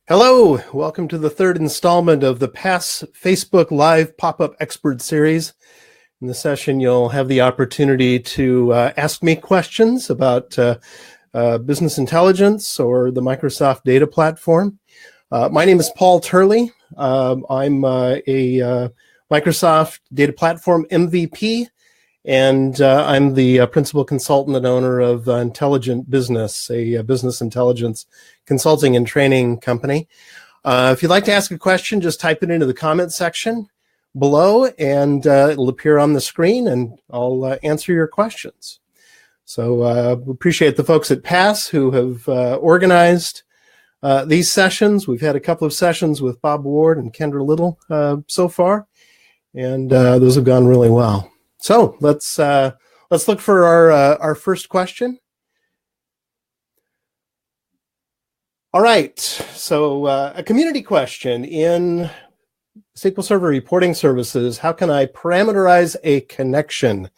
Hello, welcome to the third installment of the Pass Facebook Live Pop-Up Expert Series. In this session, you'll have the opportunity to ask me questions about business intelligence or the Microsoft data platform. My name is Paul Turley. I'm a Microsoft data platform MVP, and I'm the principal consultant and owner of Intelligent Business, a business intelligence consulting and training company. If you'd like to ask a question, just type it into the comment section below, and it'll appear on the screen, and I'll answer your questions. So we appreciate the folks at PASS who have organized these sessions. We've had a couple of sessions with Bob Ward and Kendra Little so far, and those have gone really well. So let's look for our first question. All right, so a community question in SQL Server reporting services: how can I parameterize a connection?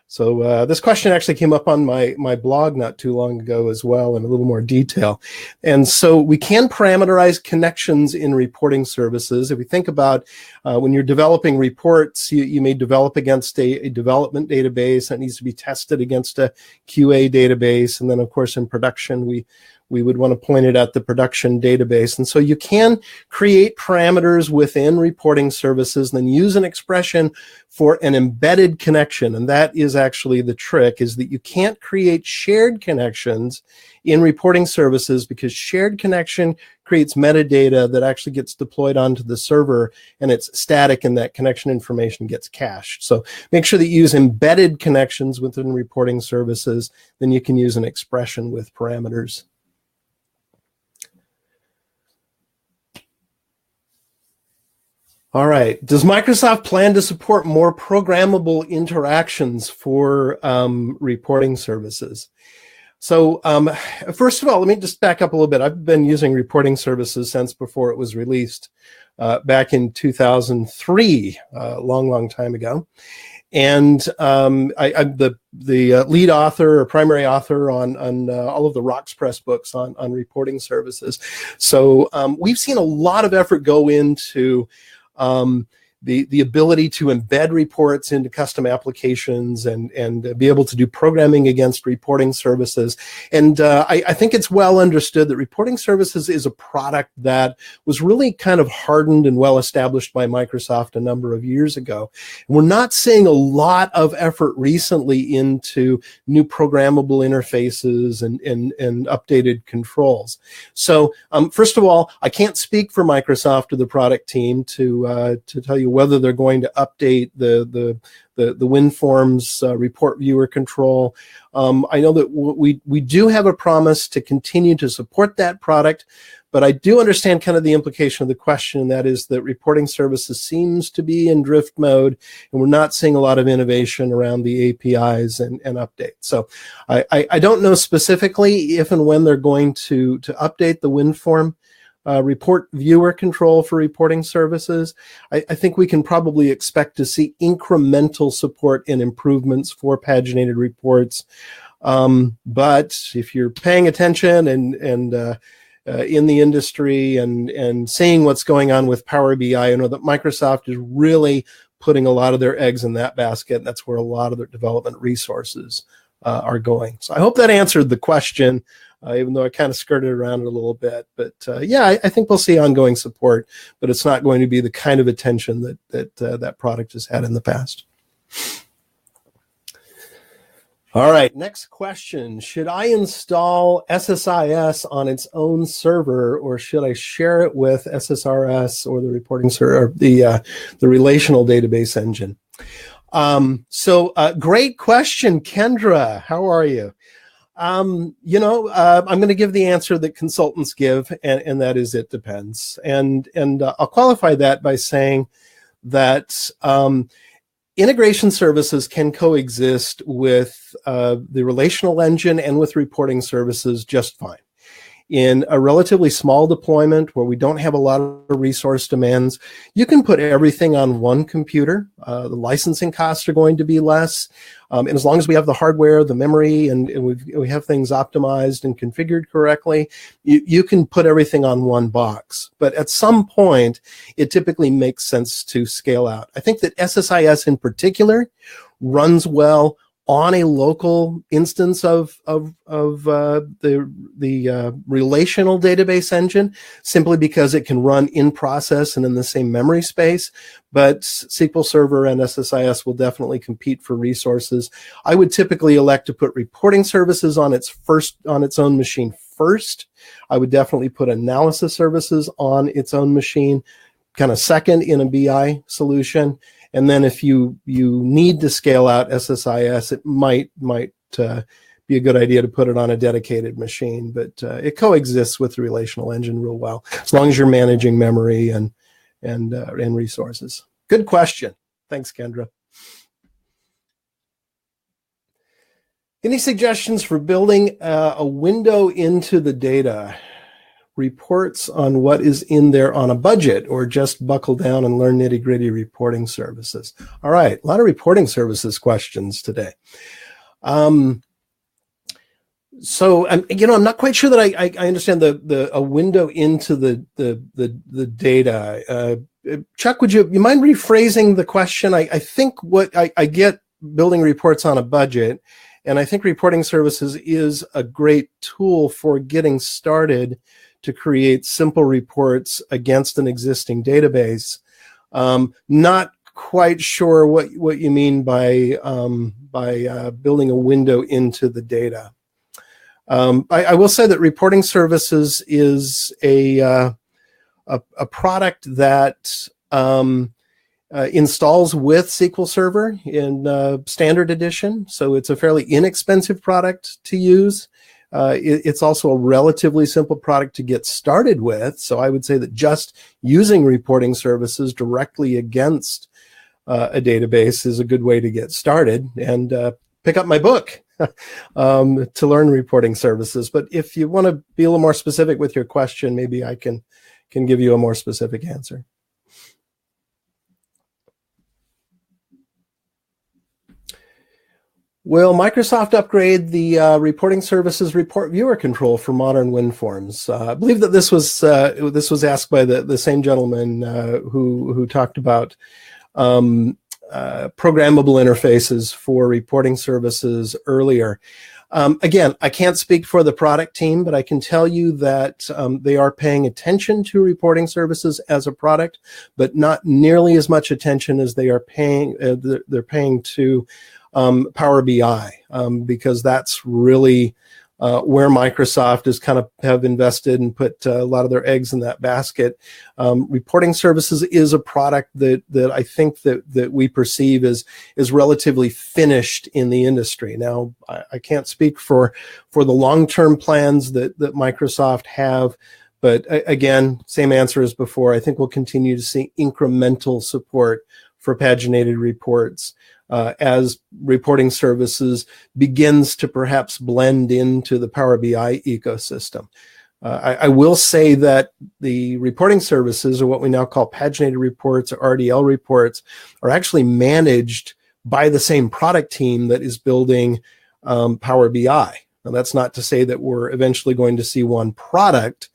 So this question actually came up on my blog not too long ago as well, in a little more detail. And so we can parameterize connections in reporting services. If we think about when you're developing reports, you may develop against a development database that needs to be tested against a QA database. And then, of course, in production, we would want to point it at the production database. And so you can create parameters within reporting services and then use an expression for an embedded connection. And that is actually the trick, is that you can't create shared connections in reporting services, because shared connection creates metadata that actually gets deployed onto the server, and it's static, and that connection information gets cached. So make sure that you use embedded connections within reporting services. Then you can use an expression with parameters. All right. Does Microsoft plan to support more programmable interactions for reporting services? So first of all, let me just back up a little bit. I've been using reporting services since before it was released back in 2003, a long time ago. And I'm the lead author or primary author on all of the RocksPress books on reporting services. So we've seen a lot of effort go into the ability to embed reports into custom applications and be able to do programming against reporting services. And I think it's well understood that reporting services is a product that was really kind of hardened and well established by Microsoft a number of years ago. And we're not seeing a lot of effort recently into new programmable interfaces and updated controls. So first of all, I can't speak for Microsoft or the product team to tell you whether they're going to update the WinForms report viewer control. I know that we do have a promise to continue to support that product, but I do understand kind of the implication of the question, and that is that reporting services seems to be in drift mode, and we're not seeing a lot of innovation around the APIs and updates. So I don't know specifically if and when they're going to update the WinForm report viewer control for reporting services. I think we can probably expect to see incremental support and improvements for paginated reports. But if you're paying attention and in the industry and seeing what's going on with Power BI, I know that Microsoft is really putting a lot of their eggs in that basket. That's where a lot of their development resources are going. So I hope that answered the question. Even though I kind of skirted around it a little bit. But yeah, I think we'll see ongoing support, but it's not going to be the kind of attention that product has had in the past. All right, next question. Should I install SSIS on its own server, or should I share it with SSRS or the reporting server, or the relational database engine? Great question, Kendra. How are you? I'm going to give the answer that consultants give, and that is it depends. And I'll qualify that by saying that integration services can coexist with the relational engine and with reporting services just fine. in a relatively small deployment where we don't have a lot of resource demands, you can put everything on one computer. The licensing costs are going to be less. And as long as we have the hardware, the memory, and we have things optimized and configured correctly, you can put everything on one box. But at some point, it typically makes sense to scale out. I think that SSIS in particular runs well on a local instance of the relational database engine, simply because it can run in process and in the same memory space. But SQL Server and SSIS will definitely compete for resources. I would typically elect to put reporting services on its own machine first. I would definitely put analysis services on its own machine, kind of second in a BI solution. And then if you need to scale out SSIS, it might be a good idea to put it on a dedicated machine. But it coexists with the relational engine real well, as long as you're managing memory and resources. Good question. Thanks, Kendra. Any suggestions for building a window into the data? Reports on what is in there on a budget, or just buckle down and learn nitty-gritty reporting services? All right, a lot of reporting services questions today. So I'm not quite sure that I understand a window into the data. Chuck, would you mind rephrasing the question? I think what I get building reports on a budget, and I think reporting services is a great tool for getting started to create simple reports against an existing database. Not quite sure what you mean by building a window into the data. I will say that reporting services is a product that installs with SQL Server in Standard Edition, so it's a fairly inexpensive product to use. It's also a relatively simple product to get started with. So I would say that just using reporting services directly against a database is a good way to get started. And pick up my book to learn reporting services. But if you want to be a little more specific with your question, maybe I can give you a more specific answer. Will Microsoft upgrade the reporting services report viewer control for modern WinForms? I believe that this was asked by the same gentleman who talked about programmable interfaces for reporting services earlier. Again, I can't speak for the product team, but I can tell you that they are paying attention to reporting services as a product, but not nearly as much attention as they are paying. They're paying to Power BI, because that's really where Microsoft is kind of have invested and put a lot of their eggs in that basket. Reporting services is a product that I think that we perceive as relatively finished in the industry. Now, I can't speak for the long-term plans that Microsoft have, but again, same answer as before. I think we'll continue to see incremental support for paginated reports as reporting services begins to perhaps blend into the Power BI ecosystem. I will say that the reporting services, or what we now call paginated reports or RDL reports, are actually managed by the same product team that is building Power BI. Now, that's not to say that we're eventually going to see one product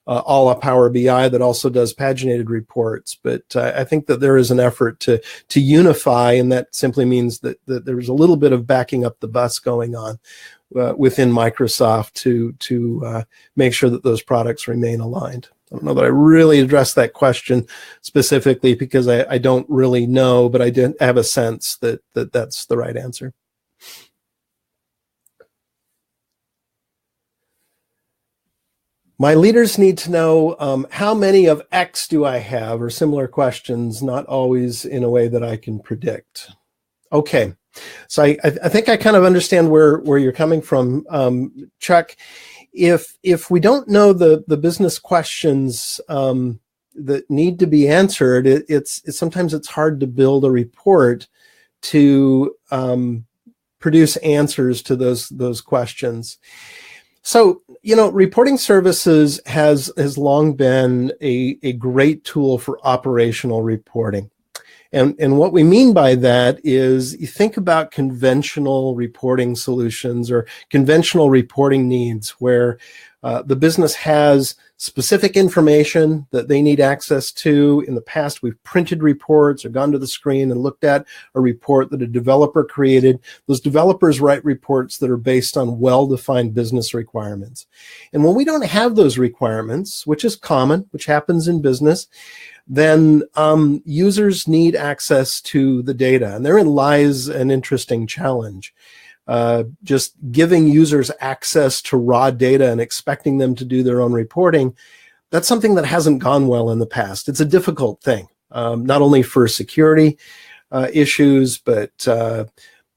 a la Power BI that also does paginated reports, but I think that there is an effort to unify, and that simply means that there's a little bit of backing up the bus going on within Microsoft to make sure that those products remain aligned. I don't know that I really addressed that question specifically, because I don't really know, but I did have a sense that that's the right answer. My leaders need to know how many of X do I have, or similar questions, not always in a way that I can predict. Okay, so I think I kind of understand where you're coming from, Chuck. If we don't know the business questions that need to be answered, sometimes it's hard to build a report to produce answers to those questions. So Reporting services has long been a great tool for operational reporting. And what we mean by that is you think about conventional reporting solutions or conventional reporting needs where the business has specific information that they need access to. In the past, we've printed reports or gone to the screen and looked at a report that a developer created. Those developers write reports that are based on well-defined business requirements. And when we don't have those requirements, which is common, which happens in business, then users need access to the data. And therein lies an interesting challenge. Just giving users access to raw data and expecting them to do their own reporting, that's something that hasn't gone well in the past. It's a difficult thing, not only for security issues, but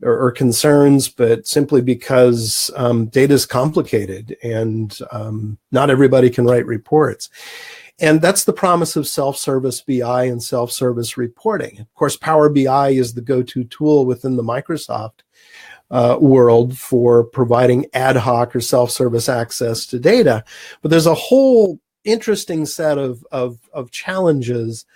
or concerns, but simply because data is complicated and not everybody can write reports. And that's the promise of self-service BI and self-service reporting. Of course, Power BI is the go-to tool within the Microsoft world for providing ad hoc or self-service access to data. But there's a whole interesting set of challenges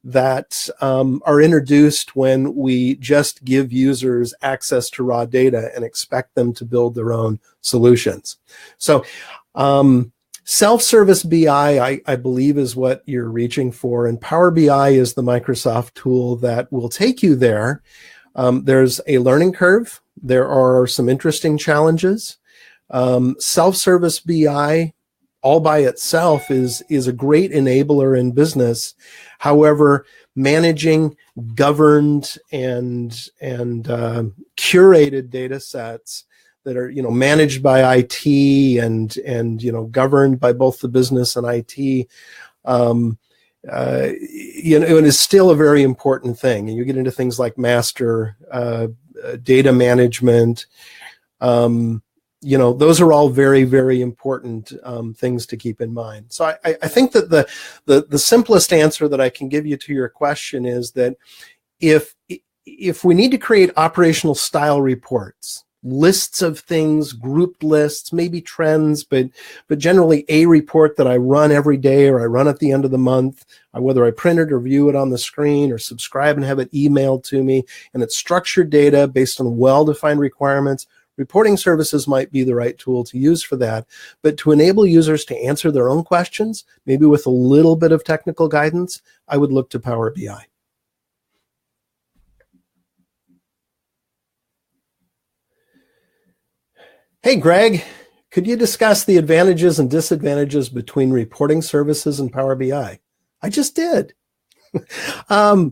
that are introduced when we just give users access to raw data and expect them to build their own solutions. So self-service BI, I believe, is what you're reaching for, and Power BI is the Microsoft tool that will take you there. There's a learning curve. There are some interesting challenges. Self-service BI all by itself is a great enabler in business. However, managing governed and curated data sets that are managed by IT and governed by both the business and IT, and it's still a very important thing. And you get into things like master data management. Those are all very, very important things to keep in mind. So I think that the simplest answer that I can give you to your question is that if we need to create operational style reports, lists of things, grouped lists, maybe trends, but generally a report that I run every day or I run at the end of the month, whether I print it or view it on the screen or subscribe and have it emailed to me, and it's structured data based on well-defined requirements, reporting services might be the right tool to use for that. But to enable users to answer their own questions, maybe with a little bit of technical guidance, I would look to Power BI. Hey, Greg, could you discuss the advantages and disadvantages between reporting services and Power BI? I just did. That's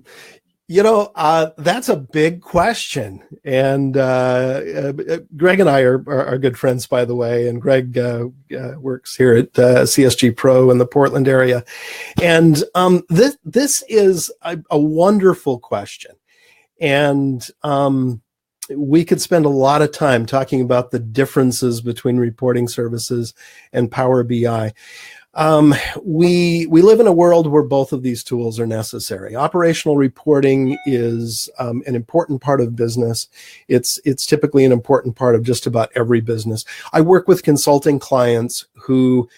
a big question. And Greg and I are good friends, by the way. And Greg works here at CSG Pro in the Portland area. And this is a wonderful question. And we could spend a lot of time talking about the differences between reporting services and Power BI. We live in a world where both of these tools are necessary. Operational reporting is an important part of business. It's typically an important part of just about every business. I work with consulting clients who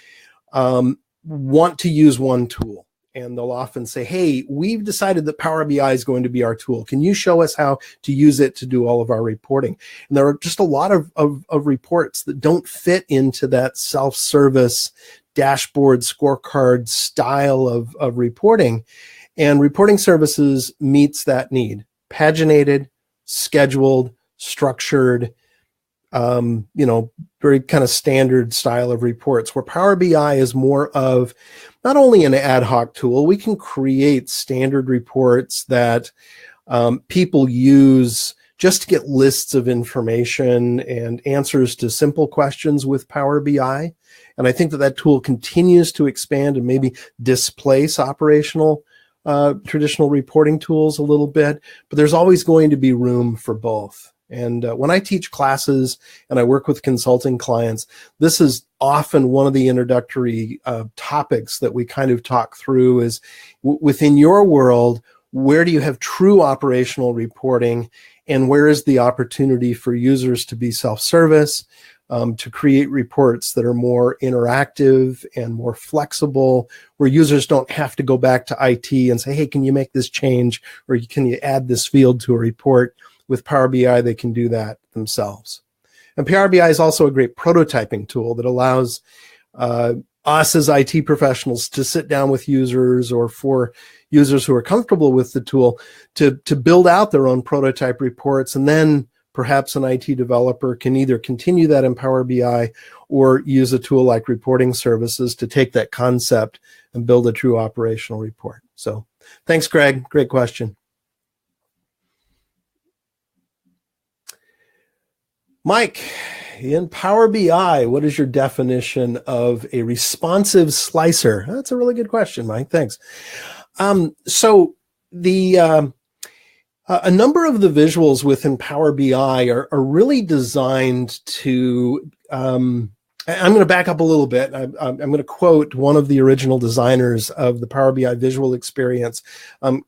want to use one tool. And they'll often say, hey, we've decided that Power BI is going to be our tool. Can you show us how to use it to do all of our reporting? And there are just a lot of reports that don't fit into that self-service dashboard scorecard style of reporting. And reporting services meets that need. Paginated, scheduled, structured, very kind of standard style of reports, where Power BI is more of not only an ad hoc tool, we can create standard reports that people use just to get lists of information and answers to simple questions with Power BI. And I think that tool continues to expand and maybe displace operational traditional reporting tools a little bit, but there's always going to be room for both. And when I teach classes and I work with consulting clients, this is often one of the introductory topics that we kind of talk through is within your world, where do you have true operational reporting and where is the opportunity for users to be self-service? to create reports that are more interactive and more flexible, where users don't have to go back to IT and say, hey, can you make this change, or can you add this field to a report? With Power BI, they can do that themselves. And Power BI is also a great prototyping tool that allows us as IT professionals to sit down with users, or for users who are comfortable with the tool, to build out their own prototype reports, and then perhaps an IT developer can either continue that in Power BI or use a tool like reporting services to take that concept and build a true operational report. So thanks, Greg. Great question. Mike, in Power BI, what is your definition of a responsive slicer? That's a really good question, Mike. Thanks. So a number of the visuals within Power BI are really designed to, I'm going to back up a little bit. I'm going to quote one of the original designers of the Power BI visual experience,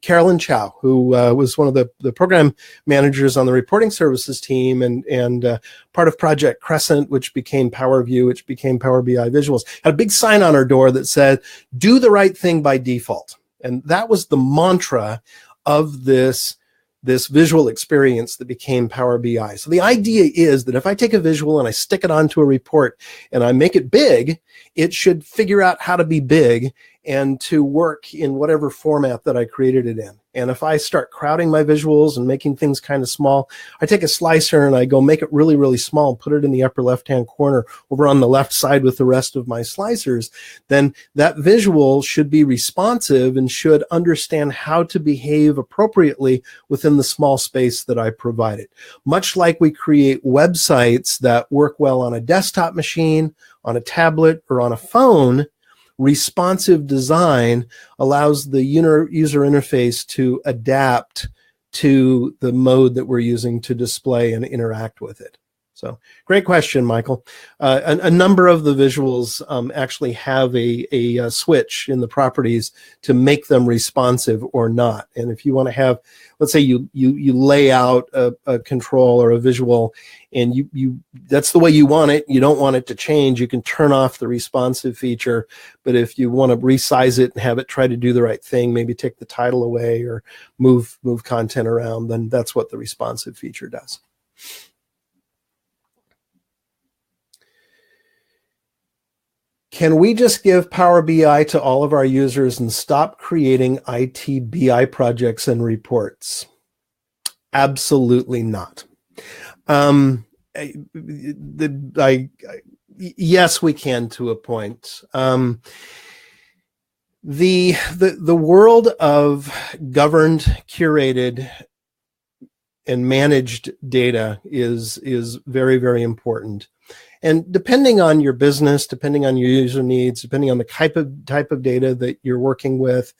Carolyn Chow, who was one of the program managers on the reporting services team and part of Project Crescent, which became Power View, which became Power BI Visuals. Had a big sign on her door that said, do the right thing by default. And that was the mantra of this visual experience that became Power BI. So the idea is that if I take a visual and I stick it onto a report and I make it big, it should figure out how to be big and to work in whatever format that I created it in. And if I start crowding my visuals and making things kind of small, I take a slicer and I go make it really, really small and put it in the upper left-hand corner over on the left side with the rest of my slicers, then that visual should be responsive and should understand how to behave appropriately within the small space that I provided. Much like we create websites that work well on a desktop machine, on a tablet, or on a phone, responsive design allows the user interface to adapt to the mode that we're using to display and interact with it. So great question, Michael. A number of the visuals actually have a switch in the properties to make them responsive or not. And if you want to have, let's say you lay out a control or a visual and that's the way you want it, you don't want it to change, you can turn off the responsive feature. But if you want to resize it and have it try to do the right thing, maybe take the title away or move content around, then that's what the responsive feature does. Can we just give Power BI to all of our users and stop creating IT BI projects and reports? Absolutely not. Yes, we can to a point. The world of governed, curated, and managed data is very, very important. And depending on your business, depending on your user needs, depending on the type of data that you're working with,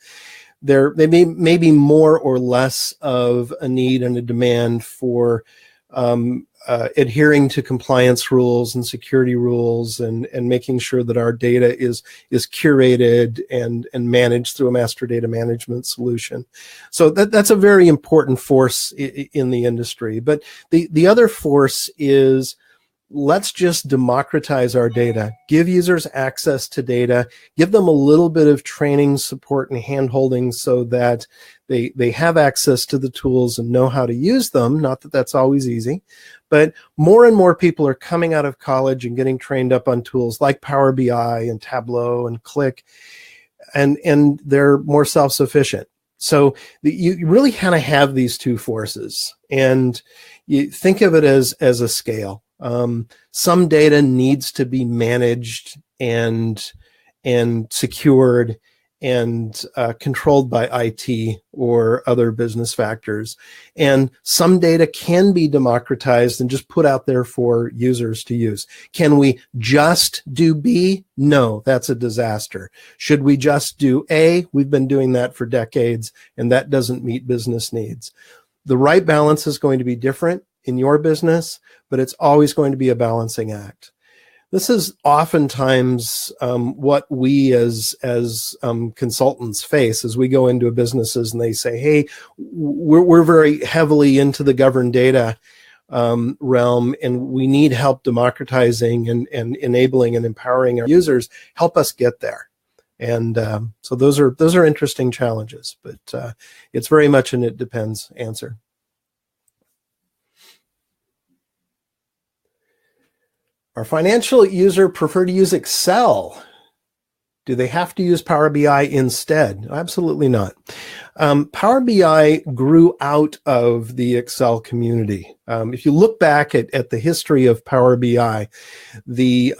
there may be more or less of a need and a demand for adhering to compliance rules and security rules and making sure that our data is curated and managed through a master data management solution. So that's a very important force in the industry. But the other force is, let's just democratize our data, give users access to data, give them a little bit of training, support, and hand-holding so that they have access to the tools and know how to use them. Not that that's always easy, but more and more people are coming out of college and getting trained up on tools like Power BI and Tableau and Qlik, and they're more self-sufficient. So you really kind of have these two forces, and you think of it as a scale. Some data needs to be managed and secured and controlled by IT or other business factors. And some data can be democratized and just put out there for users to use. Can we just do B? No, that's a disaster. Should we just do A? We've been doing that for decades, and that doesn't meet business needs. The right balance is going to be different in your business, but it's always going to be a balancing act. This is oftentimes what we as consultants face as we go into businesses and they say, hey, we're very heavily into the governed data realm, and we need help democratizing and enabling and empowering our users. Help us get there. And so those are interesting challenges, but it's very much an it depends answer. Our financial user prefer to use Excel. Do they have to use Power BI instead? Absolutely not. Power BI grew out of the Excel community. If you look back at the history of Power BI, the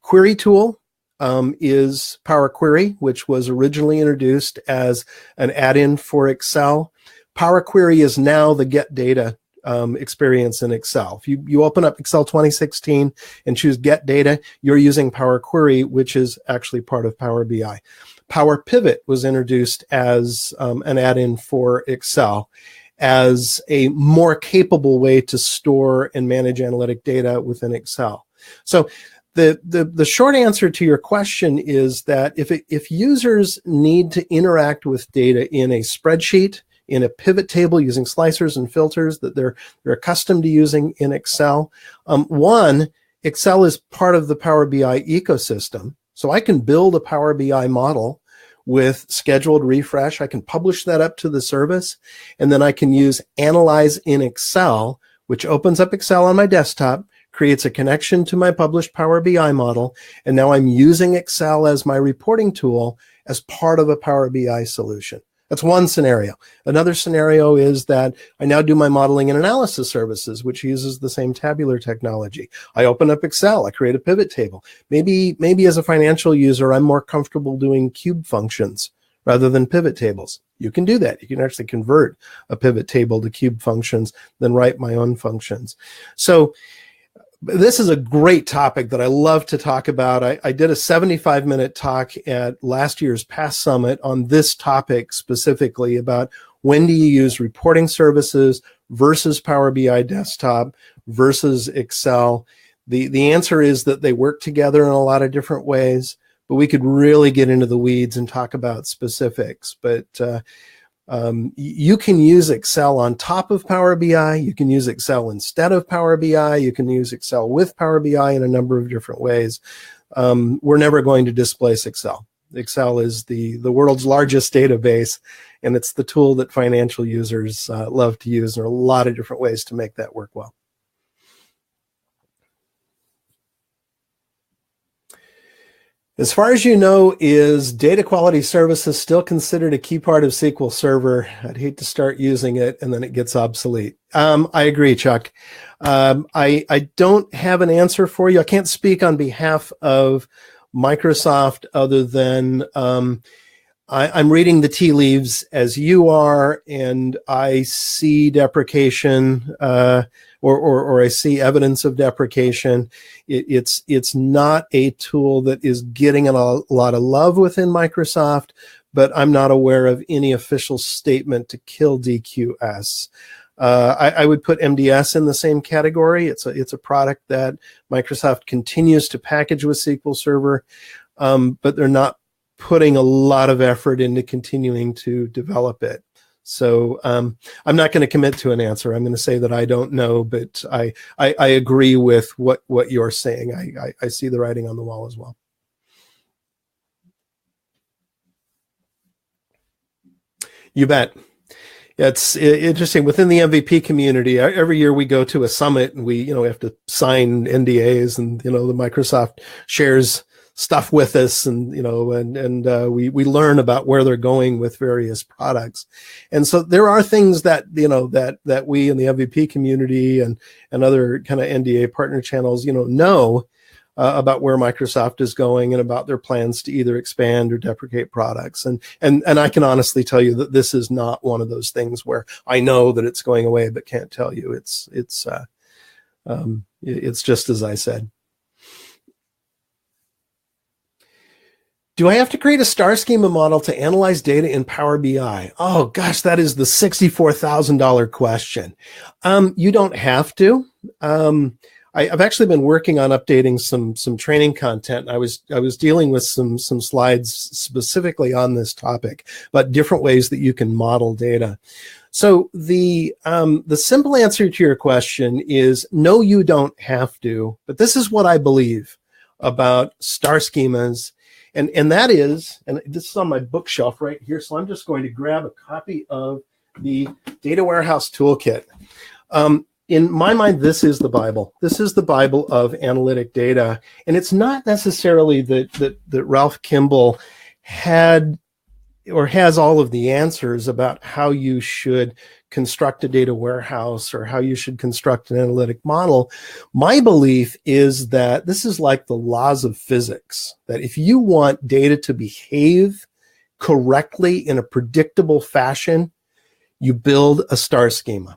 query tool is Power Query, which was originally introduced as an add-in for Excel. Power Query is now the get data experience in Excel. If you open up Excel 2016 and choose Get Data, you're using Power Query, which is actually part of Power BI. Power Pivot was introduced as an add-in for Excel as a more capable way to store and manage analytic data within Excel. So the short answer to your question is that if users need to interact with data in a spreadsheet, in a pivot table using slicers and filters that they're accustomed to using in Excel. One, Excel is part of the Power BI ecosystem. So I can build a Power BI model with scheduled refresh. I can publish that up to the service, and then I can use Analyze in Excel, which opens up Excel on my desktop, creates a connection to my published Power BI model, and now I'm using Excel as my reporting tool as part of a Power BI solution. That's one scenario. Another scenario is that I now do my modeling and analysis services, which uses the same tabular technology. I open up Excel, I create a pivot table. Maybe as a financial user, I'm more comfortable doing cube functions rather than pivot tables. You can do that. You can actually convert a pivot table to cube functions, then write my own functions. So this is a great topic that I love to talk about. I did a 75-minute talk at last year's PASS Summit on this topic specifically about when do you use reporting services versus Power BI Desktop versus Excel. The answer is that they work together in a lot of different ways, but we could really get into the weeds and talk about specifics. But you can use Excel on top of Power BI. You can use Excel instead of Power BI. You can use Excel with Power BI in a number of different ways. We're never going to displace Excel. Excel is the world's largest database, and it's the tool that financial users love to use. There are a lot of different ways to make that work well. As far as you know, is data quality services still considered a key part of SQL Server? I'd hate to start using it and then it gets obsolete. I agree, Chuck. I don't have an answer for you. I can't speak on behalf of Microsoft other than I'm reading the tea leaves as you are, and I see deprecation or I see evidence of deprecation. It's not a tool that is getting a lot of love within Microsoft, but I'm not aware of any official statement to kill DQS. I would put MDS in the same category. It's a product that Microsoft continues to package with SQL Server, but they're not putting a lot of effort into continuing to develop it. So I'm not going to commit to an answer. I'm going to say that I don't know, but I agree with what you're saying. I see the writing on the wall as well. You bet. It's interesting within the MVP community. Every year we go to a summit and we have to sign NDAs, and the Microsoft shares stuff with us, and we learn about where they're going with various products. And so there are things that that we in the MVP community and other kind of NDA partner channels know about where Microsoft is going and about their plans to either expand or deprecate products. And I can honestly tell you that this is not one of those things where I know that it's going away but can't tell you. It's just as I said. Do I have to create a star schema model to analyze data in Power BI? Oh gosh, that is the $64,000 question. You don't have to. I've actually been working on updating some training content. I was dealing with some slides specifically on this topic, but different ways that you can model data. So the simple answer to your question is no, you don't have to. But this is what I believe about star schemas, and that is, and this is on my bookshelf right here. So I'm just going to grab a copy of the Data Warehouse Toolkit. In my mind, this is the Bible. This is the Bible of analytic data. And it's not necessarily that Ralph Kimball had or has all of the answers about how you should construct a data warehouse or how you should construct an analytic model. My belief is that this is like the laws of physics, that if you want data to behave correctly in a predictable fashion, you build a star schema.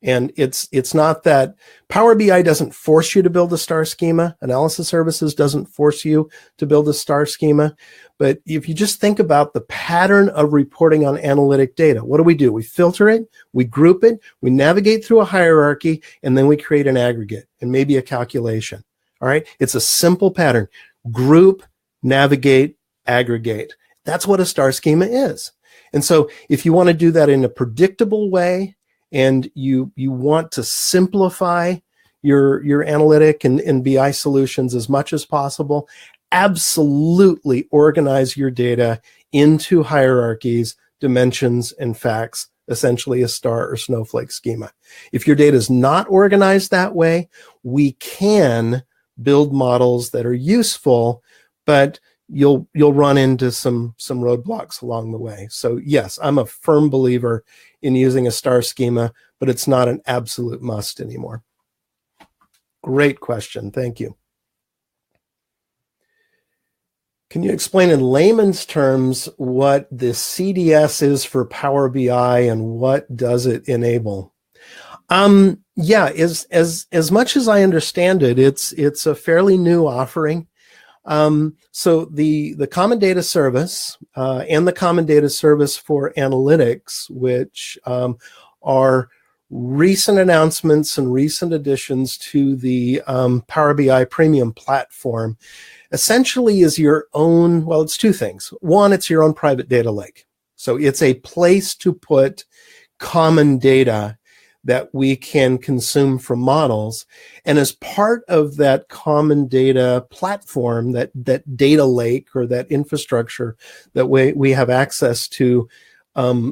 And it's not that Power BI doesn't force you to build a star schema. Analysis Services doesn't force you to build a star schema. But if you just think about the pattern of reporting on analytic data, what do? We filter it, we group it, we navigate through a hierarchy, and then we create an aggregate and maybe a calculation. All right. It's a simple pattern. Group, navigate, aggregate. That's what a star schema is. And so if you want to do that in a predictable way, and you want to simplify your analytic and BI solutions as much as possible, absolutely organize your data into hierarchies, dimensions, and facts, essentially a star or snowflake schema. If your data is not organized that way, we can build models that are useful, but you'll run into some roadblocks along the way. So yes, I'm a firm believer in using a star schema, but it's not an absolute must anymore. Great question. Thank you. Can you explain in layman's terms what the CDS is for Power BI and what does it enable? Yeah, as much as I understand it, it's a fairly new offering. So the Common Data Service and the Common Data Service for Analytics, which are recent announcements and recent additions to the Power BI Premium platform, essentially is your own, well, it's two things. One, it's your own private data lake. So it's a place to put common data that we can consume from models. And as part of that common data platform, that data lake or that infrastructure that we have access to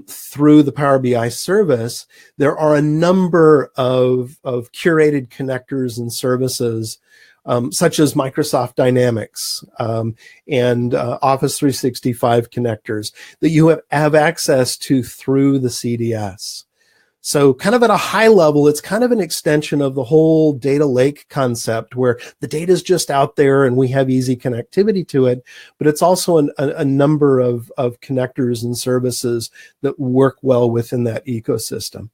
through the Power BI service, there are a number of curated connectors and services such as Microsoft Dynamics and Office 365 connectors that you have access to through the CDS. So kind of at a high level, it's kind of an extension of the whole data lake concept where the data is just out there and we have easy connectivity to it, but it's also a number of connectors and services that work well within that ecosystem.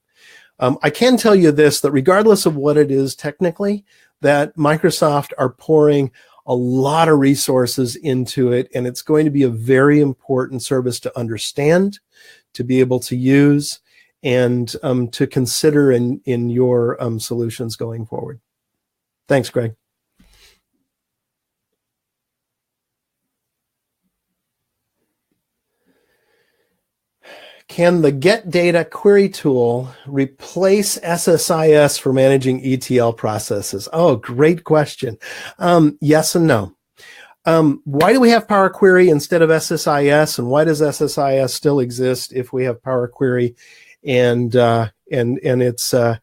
I can tell you this, that regardless of what it is technically, that Microsoft are pouring a lot of resources into it, and it's going to be a very important service to understand, to be able to use, and to consider in your solutions going forward. Thanks, Greg. Can the Get Data query tool replace SSIS for managing ETL processes? Oh, great question. Yes and no. Why do we have Power Query instead of SSIS, and why does SSIS still exist if we have Power Query and it's a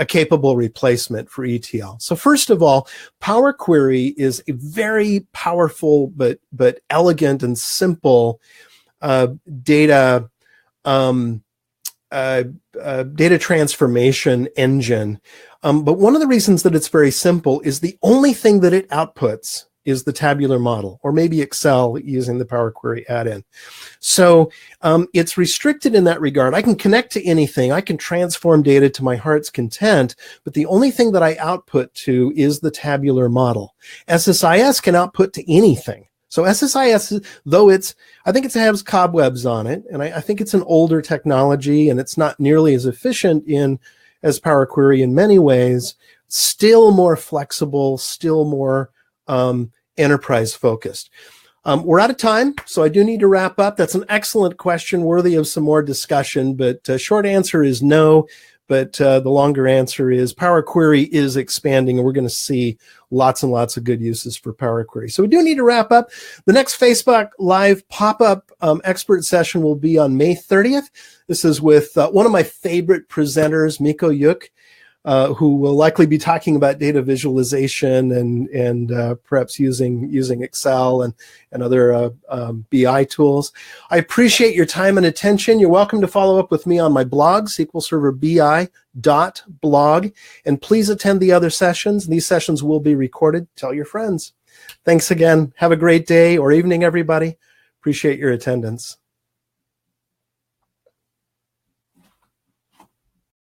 capable replacement for ETL? So first of all, Power Query is a very powerful but elegant and simple data transformation engine. But one of the reasons that it's very simple is the only thing that it outputs is the tabular model, or maybe Excel using the Power Query add-in. So it's restricted in that regard. I can connect to anything. I can transform data to my heart's content, but the only thing that I output to is the tabular model. SSIS can output to anything. So SSIS, though I think it has cobwebs on it, and I think it's an older technology, and it's not nearly as efficient as Power Query in many ways. still more flexible, still more enterprise focused. We're out of time, so I do need to wrap up. That's an excellent question, worthy of some more discussion, but short answer is no. But the longer answer is Power Query is expanding, and we're going to see lots and lots of good uses for Power Query. So we do need to wrap up. The next Facebook Live pop-up expert session will be on May 30th. This is with one of my favorite presenters, Miko Yuk, who will likely be talking about data visualization and perhaps using Excel and other BI tools. I appreciate your time and attention. You're welcome to follow up with me on my blog, SQLServerBI.blog, and please attend the other sessions. These sessions will be recorded. Tell your friends. Thanks again. Have a great day or evening, everybody. Appreciate your attendance.